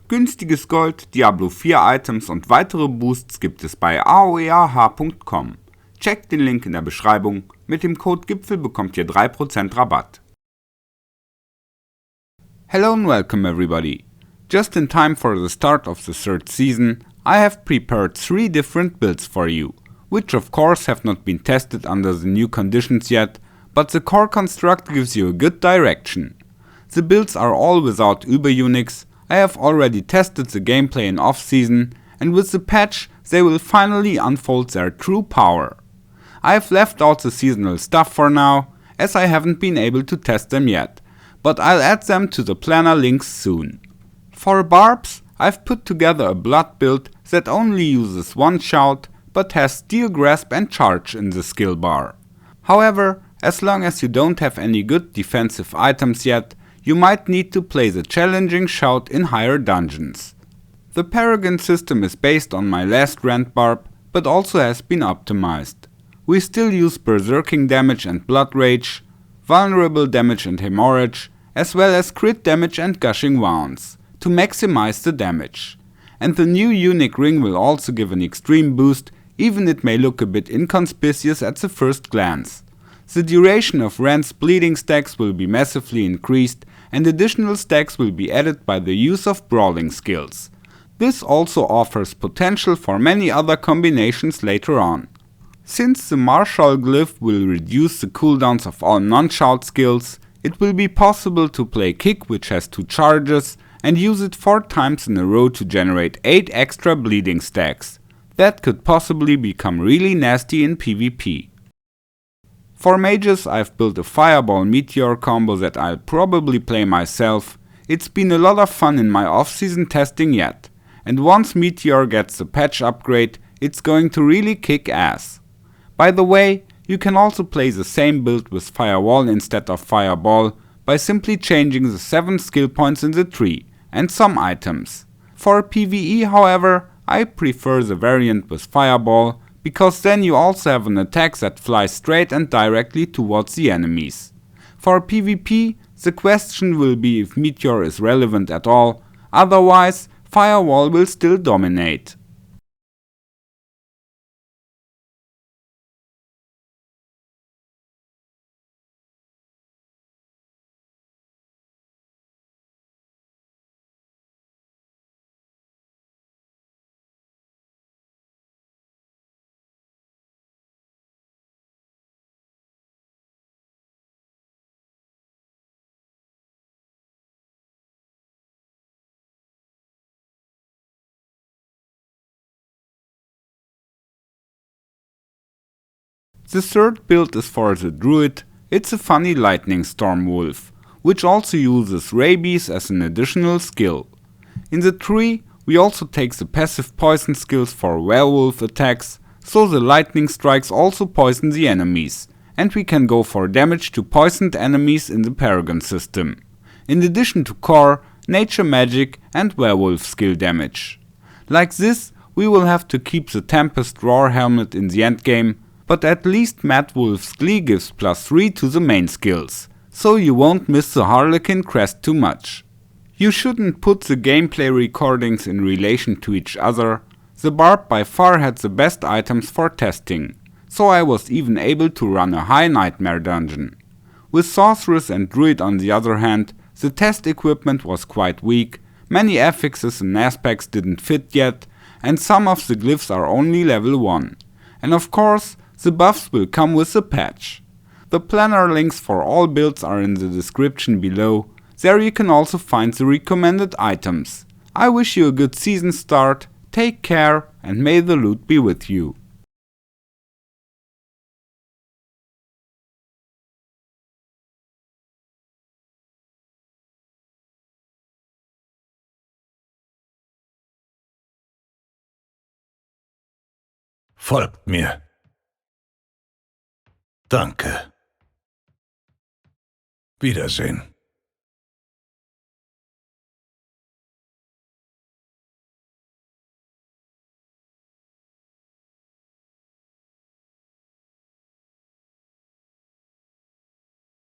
Günstiges Gold, Diablo 4 Items und weitere Boosts gibt es bei aoeah.com. Checkt den Link in der Beschreibung, mit dem Code GIPFEL bekommt ihr 3% Rabatt. Hello and welcome everybody. Just in time for the start of the third season, I have prepared 3 different builds for you, which of course have not been tested under the new conditions yet, but the core construct gives you a good direction. The builds are all without Uber-Unix. I have already tested the gameplay in off-season, and with the patch they will finally unfold their true power. I have left out the seasonal stuff for now, as I haven't been able to test them yet, but I'll add them to the planner links soon. For barbs, I've put together a blood build that only uses one shout, but has steel grasp and charge in the skill bar. However, as long as you don't have any good defensive items yet, you might need to play the challenging shout in higher dungeons. The Paragon system is based on my last rend barb, but also has been optimized. We still use berserking damage and blood rage, vulnerable damage and hemorrhage, as well as crit damage and gushing wounds, to maximize the damage. And the new unique ring will also give an extreme boost, even it may look a bit inconspicuous at the first glance. The duration of Rend's bleeding stacks will be massively increased, and additional stacks will be added by the use of brawling skills. This also offers potential for many other combinations later on. Since the martial glyph will reduce the cooldowns of all non-shout skills, it will be possible to play Kick, which has 2 charges, and use it 4 times in a row to generate 8 extra bleeding stacks. That could possibly become really nasty in PvP. For mages, I've built a Fireball Meteor combo that I'll probably play myself. It's been a lot of fun in my off-season testing yet, and once Meteor gets the patch upgrade, it's going to really kick ass. By the way, you can also play the same build with Firewall instead of Fireball by simply changing the 7 skill points in the tree and some items. For PvE, however, I prefer the variant with Fireball, because then you also have an attack that flies straight and directly towards the enemies. For PvP, the question will be if Meteor is relevant at all, otherwise Firewall will still dominate. The third build is for the druid. It's a funny lightning storm wolf, which also uses rabies as an additional skill. In the tree, we also take the passive poison skills for werewolf attacks, so the lightning strikes also poison the enemies, and we can go for damage to poisoned enemies in the Paragon system, in addition to core, nature magic and werewolf skill damage. Like this, we will have to keep the Tempest Roar helmet in the endgame, but at least Mad Wolf's Glee gives +3 to the main skills, so you won't miss the Harlequin crest too much. You shouldn't put the gameplay recordings in relation to each other. The barb by far had the best items for testing, so I was even able to run a high nightmare dungeon. With sorceress and druid on the other hand, the test equipment was quite weak, many affixes and aspects didn't fit yet, and some of the glyphs are only level 1. And of course, the buffs will come with the patch. The planner links for all builds are in the description below. There you can also find the recommended items. I wish you a good season start, take care, and may the loot be with you. Folgt mir. Danke. Wiedersehen.